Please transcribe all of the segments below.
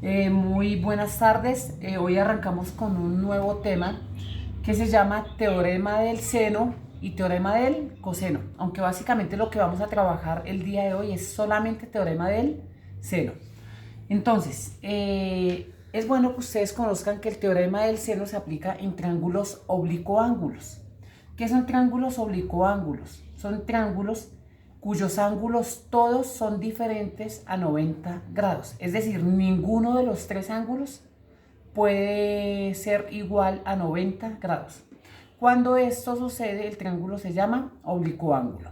Muy buenas tardes. Hoy arrancamos con un nuevo tema que se llama teorema del seno y teorema del coseno, aunque básicamente lo que vamos a trabajar el día de hoy es solamente teorema del seno. Entonces, es bueno que ustedes conozcan que el teorema del seno se aplica en triángulos oblicuoángulos. ¿Qué son triángulos oblicuoángulos? Son triángulos cuyos ángulos todos son diferentes a 90 grados. Es decir, ninguno de los tres ángulos puede ser igual a 90 grados. Cuando esto sucede, el triángulo se llama oblicuoángulo.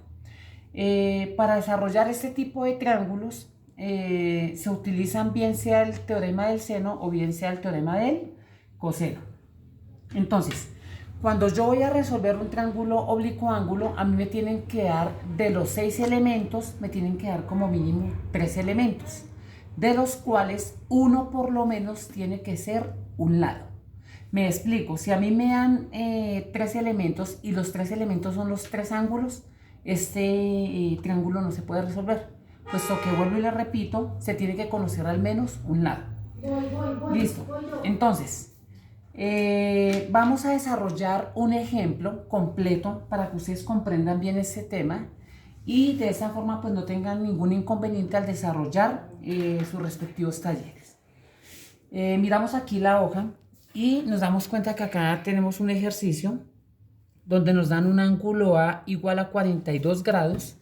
Para desarrollar este tipo de triángulos se utilizan bien sea el teorema del seno o bien sea el teorema del coseno. Entonces, cuando yo voy a resolver un triángulo oblicuoángulo, a mí me tienen que dar, de los 6 elementos, me tienen que dar como mínimo 3 elementos, de los cuales uno por lo menos tiene que ser un lado. Me explico, si a mí me dan 3 elementos y los 3 elementos son los 3 ángulos, este triángulo no se puede resolver, puesto que vuelvo y le repito, se tiene que conocer al menos un lado. Listo, entonces vamos a desarrollar un ejemplo completo para que ustedes comprendan bien este tema y de esa forma pues no tengan ningún inconveniente al desarrollar sus respectivos talleres. Miramos aquí la hoja y nos damos cuenta que acá tenemos un ejercicio donde nos dan un ángulo A igual a 42 grados,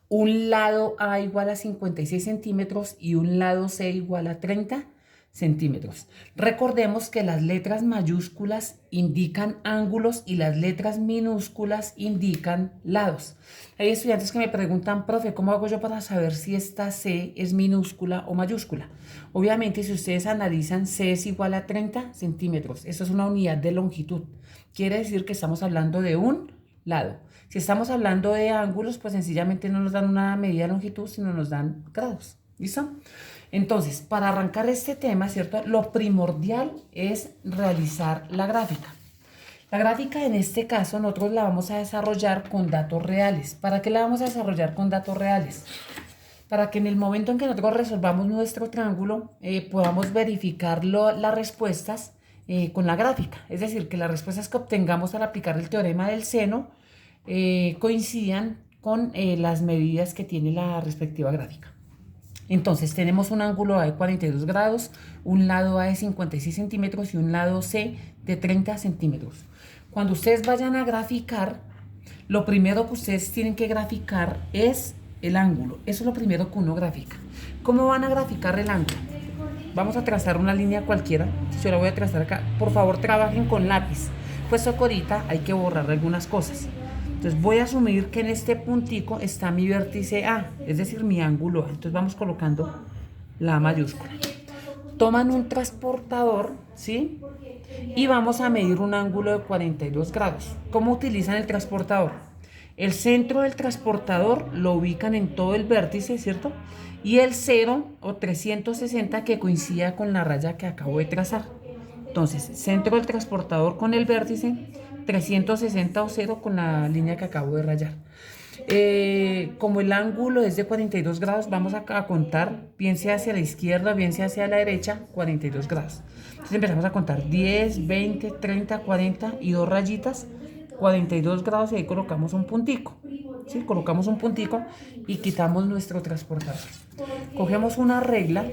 un lado A igual a 56 centímetros y un lado C igual a 30 centímetros. Recordemos que las letras mayúsculas indican ángulos y las letras minúsculas indican lados. Hay estudiantes que me preguntan, profe, ¿cómo hago yo para saber si esta C es minúscula o mayúscula? Obviamente, si ustedes analizan, C es igual a 30 centímetros. Eso es una unidad de longitud. Quiere decir que estamos hablando de un lado. Si estamos hablando de ángulos, pues sencillamente no nos dan una medida de longitud, sino nos dan grados. ¿Listo? Entonces, para arrancar este tema, ¿cierto? Lo primordial es realizar la gráfica. La gráfica en este caso nosotros la vamos a desarrollar con datos reales. ¿Para qué la vamos a desarrollar con datos reales? Para que en el momento en que nosotros resolvamos nuestro triángulo podamos verificar las respuestas con la gráfica. Es decir, que las respuestas que obtengamos al aplicar el teorema del seno coincidan con las medidas que tiene la respectiva gráfica. Entonces tenemos un ángulo A de 42 grados, un lado A de 56 centímetros y un lado C de 30 centímetros. Cuando ustedes vayan a graficar, lo primero que ustedes tienen que graficar es el ángulo. Eso es lo primero que uno grafica. ¿Cómo van a graficar el ángulo? Vamos a trazar una línea cualquiera. Yo la voy a trazar acá. Por favor, trabajen con lápiz, puesto que ahorita hay que borrar algunas cosas. Entonces voy a asumir que en este puntico está mi vértice A, es decir, mi ángulo A. Entonces vamos colocando la mayúscula. Toman un transportador, ¿sí? Y vamos a medir un ángulo de 42 grados. ¿Cómo utilizan el transportador? El centro del transportador lo ubican en todo el vértice, ¿cierto? Y el 0 o 360 que coincida con la raya que acabo de trazar. Entonces, centro del transportador con el vértice, 360 o 0 con la línea que acabo de rayar. Como el ángulo es de 42 grados, vamos a contar, bien sea hacia la izquierda, bien sea hacia la derecha, 42 grados. Entonces empezamos a contar 10, 20, 30, 40 y dos rayitas, 42 grados y ahí colocamos un puntico. ¿Sí? Colocamos un puntico y quitamos nuestro transportador. Cogemos una regla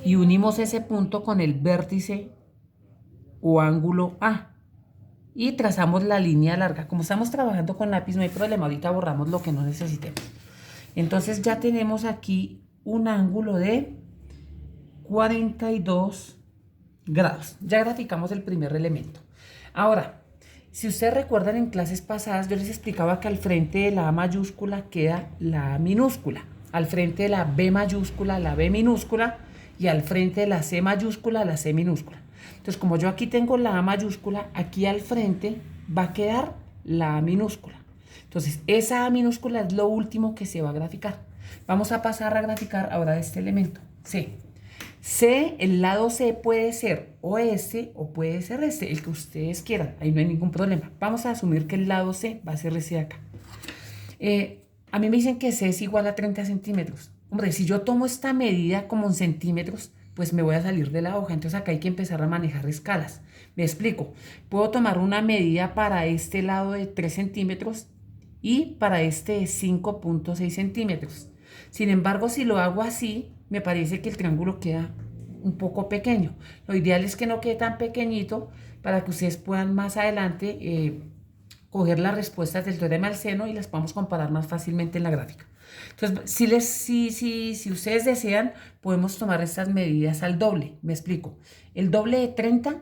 y unimos ese punto con el vértice o ángulo A y trazamos la línea larga. Como estamos trabajando con lápiz no hay problema, ahorita borramos lo que no necesitemos. Entonces ya tenemos aquí un ángulo de 42 grados. Ya graficamos el primer elemento. Ahora, si ustedes recuerdan en clases pasadas yo les explicaba que al frente de la A mayúscula queda la A minúscula, al frente de la B mayúscula la B minúscula y al frente de la C mayúscula la C minúscula. Entonces, como yo aquí tengo la A mayúscula, aquí al frente va a quedar la A minúscula. Entonces, esa A minúscula es lo último que se va a graficar. Vamos a pasar a graficar ahora este elemento, C. C, el lado C puede ser o este o puede ser este, el que ustedes quieran, ahí no hay ningún problema. Vamos a asumir que el lado C va a ser este de acá. A mí me dicen que C es igual a 30 centímetros. Hombre, si yo tomo esta medida como en centímetros, pues me voy a salir de la hoja. Entonces acá hay que empezar a manejar escalas. Me explico. Puedo tomar una medida para este lado de 3 centímetros y para este de 5,6 centímetros. Sin embargo, si lo hago así, me parece que el triángulo queda un poco pequeño. Lo ideal es que no quede tan pequeñito para que ustedes puedan más adelante coger las respuestas del teorema del seno y las podamos comparar más fácilmente en la gráfica. Entonces, si ustedes desean, podemos tomar estas medidas al doble. Me explico. El doble de 30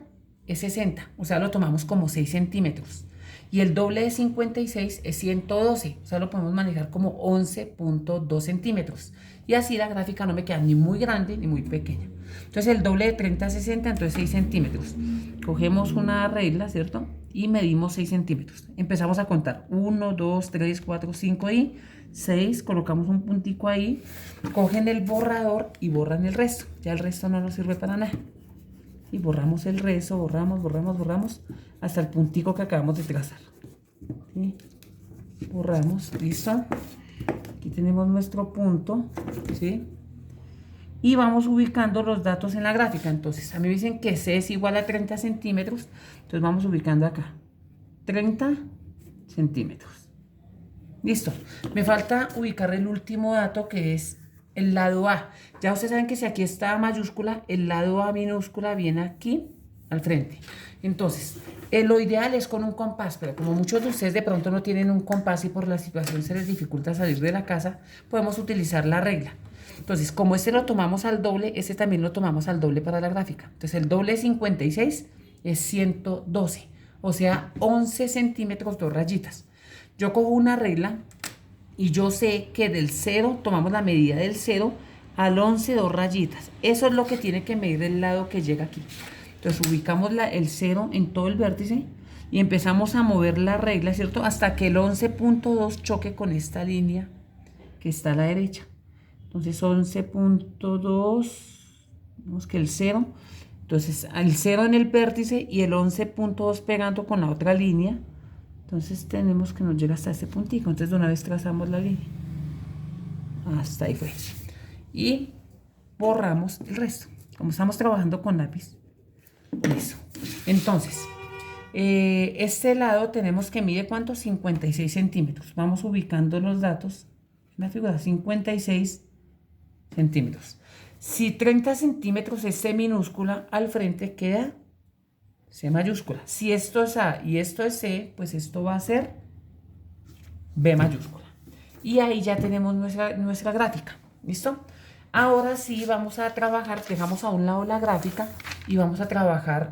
es 60, o sea, lo tomamos como 6 centímetros. Y el doble de 56 es 112, o sea, lo podemos manejar como 11,2 centímetros. Y así la gráfica no me queda ni muy grande ni muy pequeña. Entonces el doble de 30 es 60, entonces 6 centímetros. Cogemos una regla, ¿cierto? Y medimos 6 centímetros. Empezamos a contar 1, 2, 3, 4, 5 y 6. Colocamos un puntico ahí. Cogen el borrador y borran el resto. Ya el resto no nos sirve para nada. Y borramos el resto, borramos hasta el puntico que acabamos de trazar. ¿Sí? Borramos, listo. Aquí tenemos nuestro punto, ¿sí? Y vamos ubicando los datos en la gráfica. Entonces, a mí me dicen que C es igual a 30 centímetros. Entonces, vamos ubicando acá. 30 centímetros. Listo. Me falta ubicar el último dato, que es el lado A. Ya ustedes saben que si aquí está mayúscula, el lado A minúscula viene aquí al frente. Entonces, lo ideal es con un compás, pero como muchos de ustedes de pronto no tienen un compás y por la situación se les dificulta salir de la casa, podemos utilizar la regla. Entonces, como este lo tomamos al doble, este también lo tomamos al doble para la gráfica. Entonces, el doble de 56 es 112, o sea, 11 centímetros, 2 rayitas. Yo cojo una regla y yo sé que del 0, tomamos la medida del 0 al 11, 2 rayitas. Eso es lo que tiene que medir el lado que llega aquí. Entonces ubicamos el 0 en todo el vértice y empezamos a mover la regla, ¿cierto? Hasta que el 11,2 choque con esta línea que está a la derecha. Entonces 11,2, vemos que el 0, entonces el 0 en el vértice y el 11,2 pegando con la otra línea. Entonces tenemos que nos llega hasta este puntico. Entonces de una vez trazamos la línea. Hasta ahí fue. Y borramos el resto. Como estamos trabajando con lápiz. Eso. Entonces, este lado tenemos que mide ¿cuánto? 56 centímetros. Vamos ubicando los datos en la figura. 56 centímetros. Si 30 centímetros es C minúscula, al frente queda C mayúscula. Si esto es A y esto es C, pues esto va a ser B mayúscula. Y ahí ya tenemos nuestra gráfica. ¿Listo? Ahora sí vamos a trabajar, dejamos a un lado la gráfica y vamos a trabajar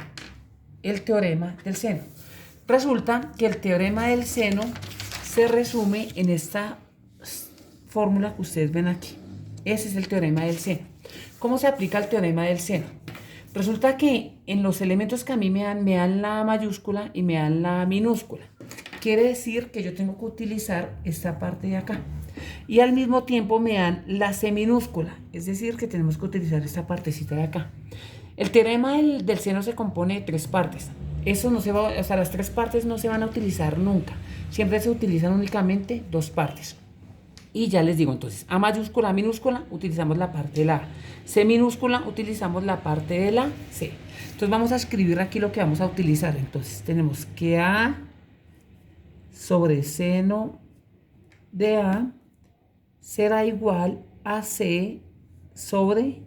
el teorema del seno. Resulta que el teorema del seno se resume en esta fórmula que ustedes ven aquí. Ese es el teorema del seno. ¿Cómo se aplica el teorema del seno? Resulta que en los elementos que a mí me dan la mayúscula y me dan la minúscula. Quiere decir que yo tengo que utilizar esta parte de acá. Y al mismo tiempo me dan la C minúscula. Es decir, que tenemos que utilizar esta partecita de acá. El teorema del seno se compone de 3 partes. Eso no se va, o sea, las 3 partes no se van a utilizar nunca. Siempre se utilizan únicamente 2 partes. Y ya les digo, entonces, A mayúscula, A minúscula, utilizamos la parte de la A. C minúscula, utilizamos la parte de la C. Entonces vamos a escribir aquí lo que vamos a utilizar. Entonces tenemos que A sobre seno de A será igual a C sobre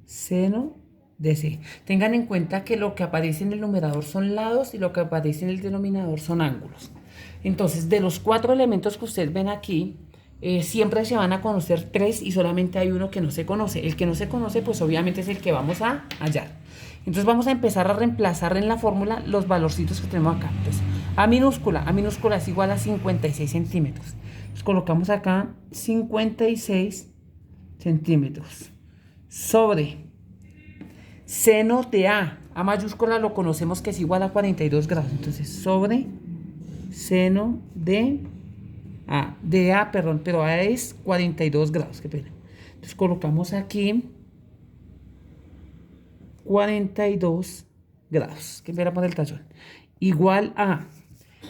seno de C. Tengan en cuenta que lo que aparece en el numerador son lados y lo que aparece en el denominador son ángulos. Entonces, de los 4 elementos que ustedes ven aquí, siempre se van a conocer 3 y solamente hay uno que no se conoce. El que no se conoce, pues obviamente es el que vamos a hallar. Entonces vamos a empezar a reemplazar en la fórmula los valorcitos que tenemos acá. Entonces, A minúscula es igual a 56 centímetros. Entonces colocamos acá 56 centímetros sobre seno de A. A mayúscula lo conocemos que es igual a 42 grados. Entonces, sobre seno de A. De A, perdón, pero A es 42 grados. Qué pena. Entonces, colocamos aquí 42 grados. Qué pena por el tachón. Igual a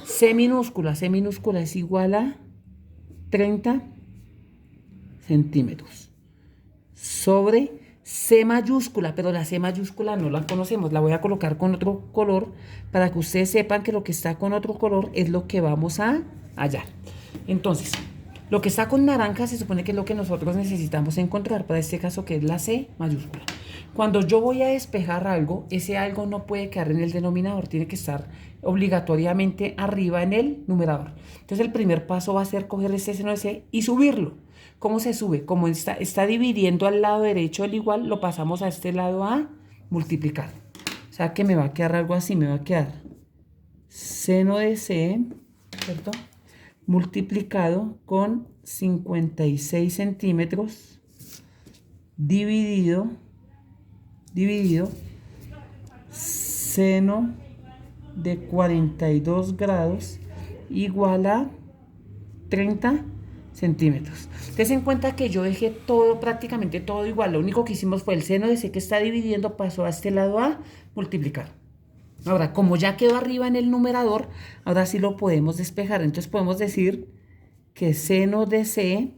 C minúscula. C minúscula es igual a 30 centímetros. Sobre C mayúscula, pero la C mayúscula no la conocemos, la voy a colocar con otro color para que ustedes sepan que lo que está con otro color es lo que vamos a hallar. Entonces, lo que está con naranja se supone que es lo que nosotros necesitamos encontrar, para este caso que es la C mayúscula. Cuando yo voy a despejar algo, ese algo no puede quedar en el denominador, tiene que estar obligatoriamente arriba en el numerador. Entonces el primer paso va a ser coger este seno de C y subirlo. ¿Cómo se sube? Como está dividiendo al lado derecho el igual, lo pasamos a este lado a multiplicar. O sea que me va a quedar algo así, me va a quedar seno de C, ¿cierto? Multiplicado con 56 centímetros dividido seno de 42 grados igual a 30 centímetros. Ten en cuenta que yo dejé todo, prácticamente todo igual. Lo único que hicimos fue el seno de C que está dividiendo pasó a este lado a multiplicar. Ahora, como ya quedó arriba en el numerador, ahora sí lo podemos despejar. Entonces podemos decir que seno de C,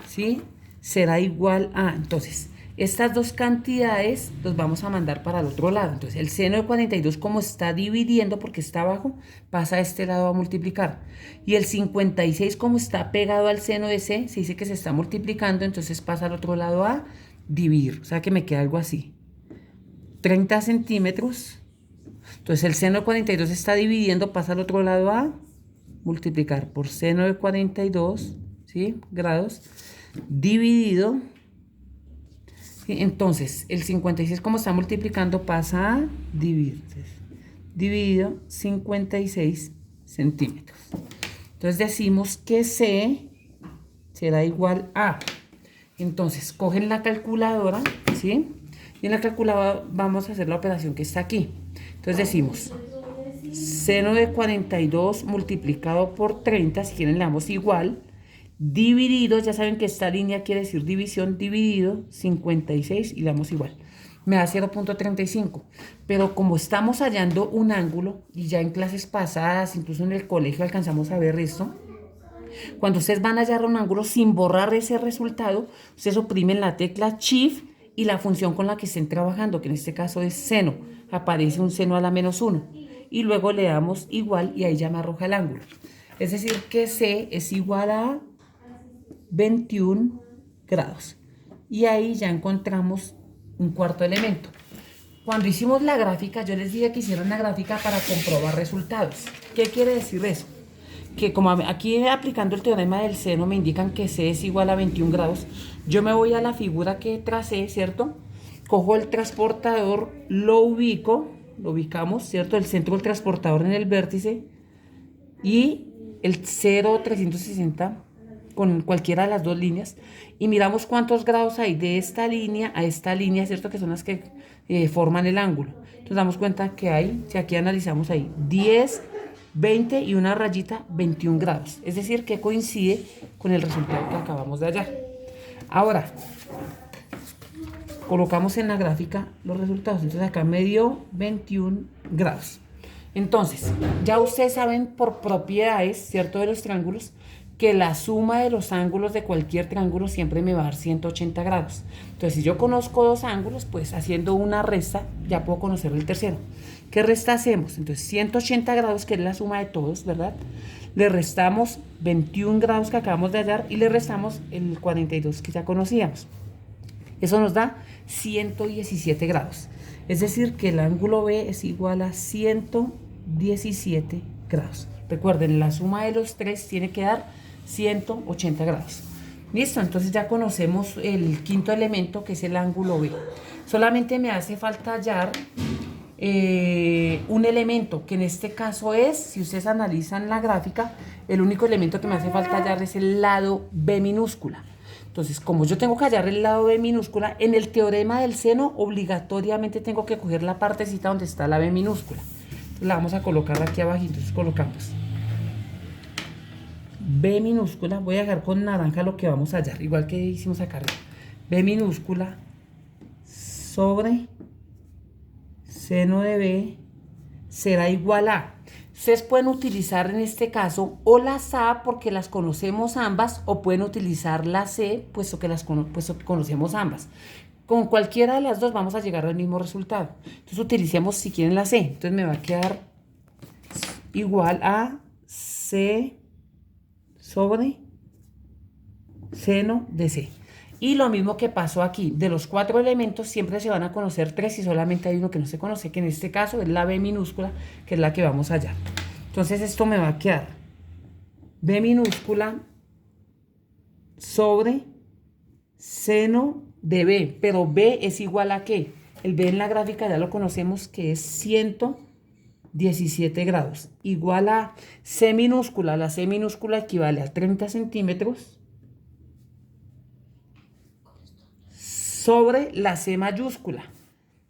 ¿sí?, será igual a... Entonces, estas dos cantidades los vamos a mandar para el otro lado. Entonces, el seno de 42, como está dividiendo porque está abajo, pasa a este lado a multiplicar. Y el 56, como está pegado al seno de C, se dice que se está multiplicando, entonces pasa al otro lado a dividir. O sea que me queda algo así. 30 centímetros. Entonces, el seno de 42 está dividiendo, pasa al otro lado a multiplicar por seno de 42, ¿sí?, grados, dividido. ¿Sí? Entonces, el 56, como está multiplicando, pasa a dividir. Dividido 56 centímetros. Entonces, decimos que C será igual a... Entonces, cogen la calculadora, ¿sí?, y en la calculadora vamos a hacer la operación que está aquí. Entonces decimos, seno de 42 multiplicado por 30, si quieren le damos igual, dividido, ya saben que esta línea quiere decir división, dividido 56 y le damos igual. Me da 0.35, pero como estamos hallando un ángulo, y ya en clases pasadas, incluso en el colegio alcanzamos a ver esto, cuando ustedes van a hallar un ángulo sin borrar ese resultado, ustedes oprimen la tecla Shift y la función con la que estén trabajando, que en este caso es seno, aparece un seno a la -1 y luego le damos igual y ahí ya me arroja el ángulo. Es decir que C es igual a 21 grados y ahí ya encontramos un cuarto elemento. Cuando hicimos la gráfica, yo les dije que hicieran la gráfica para comprobar resultados. ¿Qué quiere decir eso? Que como aquí aplicando el teorema del seno me indican que C es igual a 21 grados, yo me voy a la figura que tracé, ¿cierto? Cojo el transportador, lo ubicamos, ¿cierto? El centro del transportador en el vértice y el 0,360 con cualquiera de las dos líneas y miramos cuántos grados hay de esta línea a esta línea, ¿cierto? Que son las que forman el ángulo. Entonces damos cuenta que hay, si aquí analizamos ahí, 10, 20 y una rayita 21 grados. Es decir, que coincide con el resultado que acabamos de hallar. Ahora, colocamos en la gráfica los resultados. Entonces acá me dio 21 grados. Entonces, ya ustedes saben por propiedades, ¿cierto?, de los triángulos, que la suma de los ángulos de cualquier triángulo siempre me va a dar 180 grados. Entonces, si yo conozco dos ángulos, pues haciendo una resta, ya puedo conocer el tercero. ¿Qué resta hacemos? Entonces, 180 grados, que es la suma de todos, ¿verdad? Le restamos 21 grados que acabamos de hallar y le restamos el 42 que ya conocíamos. Eso nos da 117 grados. Es decir, que el ángulo B es igual a 117 grados. Recuerden, la suma de los tres tiene que dar 180 grados. Listo, entonces ya conocemos el quinto elemento, que es el ángulo B. Solamente me hace falta hallar un elemento, que en este caso es, si ustedes analizan la gráfica, el único elemento que me hace falta hallar es el lado B minúscula. Entonces, como yo tengo que hallar el lado B minúscula, en el teorema del seno obligatoriamente tengo que coger la partecita donde está la B minúscula. Entonces, la vamos a colocar aquí abajo. Entonces colocamos B minúscula, voy a dejar con naranja lo que vamos a hallar, igual que hicimos acá arriba. B minúscula sobre seno de B será igual a... Ustedes pueden utilizar en este caso o las A porque las conocemos ambas, o pueden utilizar la C puesto que conocemos ambas. Con cualquiera de las dos vamos a llegar al mismo resultado. Entonces utilicemos si quieren la C. Entonces me va a quedar igual a C sobre seno de C. Y lo mismo que pasó aquí, de los 4 elementos siempre se van a conocer 3 y solamente hay uno que no se conoce, que en este caso es la B minúscula, que es la que vamos a hallar. Entonces esto me va a quedar B minúscula sobre seno de B, pero B es igual a ¿qué? El B en la gráfica ya lo conocemos que es 117 grados, igual a C minúscula, la C minúscula equivale a 30 centímetros, sobre la C mayúscula.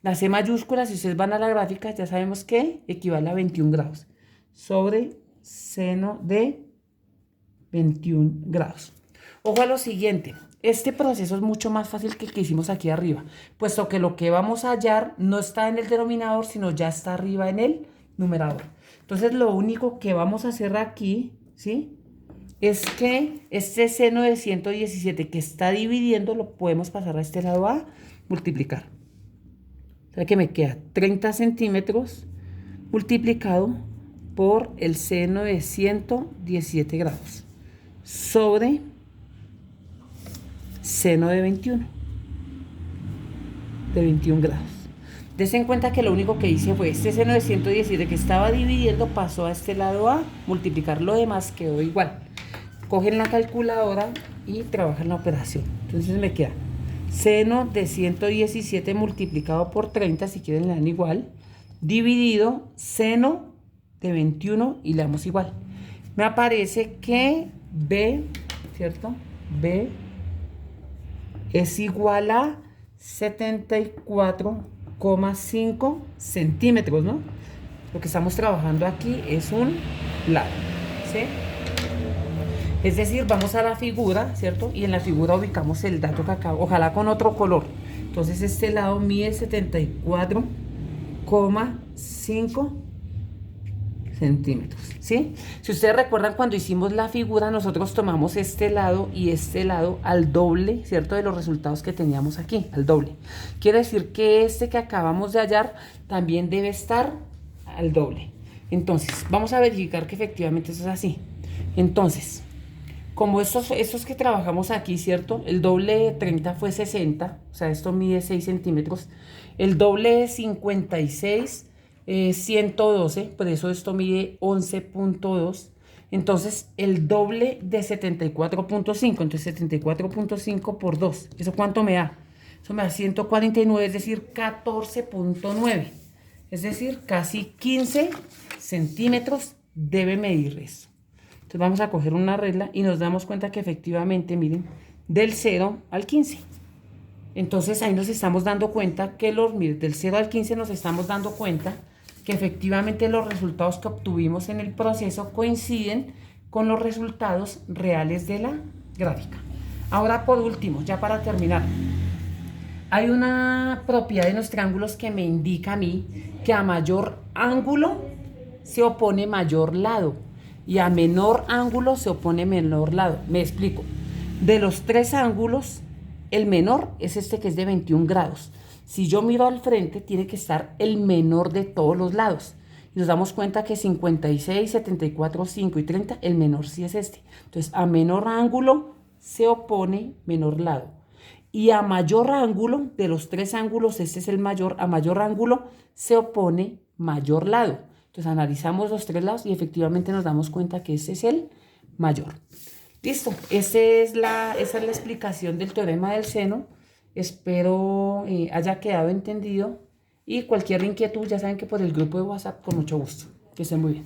La C mayúscula, si ustedes van a la gráfica, ya sabemos que equivale a 21 grados, sobre seno de 21 grados. Ojo a lo siguiente, este proceso es mucho más fácil que el que hicimos aquí arriba, puesto que lo que vamos a hallar no está en el denominador, sino ya está arriba en el numerador. Entonces, lo único que vamos a hacer aquí, ¿sí?, es que este seno de 117 que está dividiendo lo podemos pasar a este lado a multiplicar. O sea que me queda 30 centímetros multiplicado por el seno de 117 grados sobre seno de 21 grados. Dense en cuenta que lo único que hice fue este seno de 117 que estaba dividiendo pasó a este lado a multiplicar, lo demás quedó igual. Cogen la calculadora y trabajan la operación. Entonces me queda seno de 117 multiplicado por 30, si quieren le dan igual, dividido seno de 21 y le damos igual. Me aparece que B, ¿cierto? B es igual a 74,5 centímetros, ¿no? Lo que estamos trabajando aquí es un lado, ¿sí? Es decir, vamos a la figura, ¿cierto? Y en la figura ubicamos el dato que acabo, ojalá con otro color. Entonces este lado mide 74,5 centímetros, ¿sí? Si ustedes recuerdan, cuando hicimos la figura, nosotros tomamos este lado y este lado al doble, ¿cierto?, de los resultados que teníamos aquí, al doble. Quiere decir que este que acabamos de hallar también debe estar al doble. Entonces, vamos a verificar que efectivamente eso es así. Entonces, como estos que trabajamos aquí, ¿cierto? El doble de 30 fue 60, o sea, esto mide 6 centímetros. El doble de 56, 112, por eso esto mide 11,2. Entonces, el doble de 74,5, entonces 74,5 por 2, ¿eso cuánto me da? Eso me da 149, es decir, 14,9. Es decir, casi 15 centímetros debe medir eso. Entonces vamos a coger una regla y nos damos cuenta que efectivamente, miren, del 0 al 15. Entonces ahí nos estamos dando cuenta que del 0 al 15 nos estamos dando cuenta que efectivamente los resultados que obtuvimos en el proceso coinciden con los resultados reales de la gráfica. Ahora, por último, ya para terminar, hay una propiedad de los triángulos que me indica a mí que a mayor ángulo se opone mayor lado y a menor ángulo se opone menor lado. Me explico. De los 3 ángulos, el menor es este que es de 21 grados. Si yo miro al frente, tiene que estar el menor de todos los lados. Y nos damos cuenta que 56, 74, 5 y 30, el menor sí es este. Entonces, a menor ángulo se opone menor lado. Y a mayor ángulo, de los 3 ángulos, este es el mayor, a mayor ángulo se opone mayor lado. Entonces analizamos los 3 lados y efectivamente nos damos cuenta que este es el mayor. Listo, esa es la explicación del teorema del seno. Espero haya quedado entendido y cualquier inquietud ya saben que por el grupo de WhatsApp con mucho gusto. Que estén muy bien.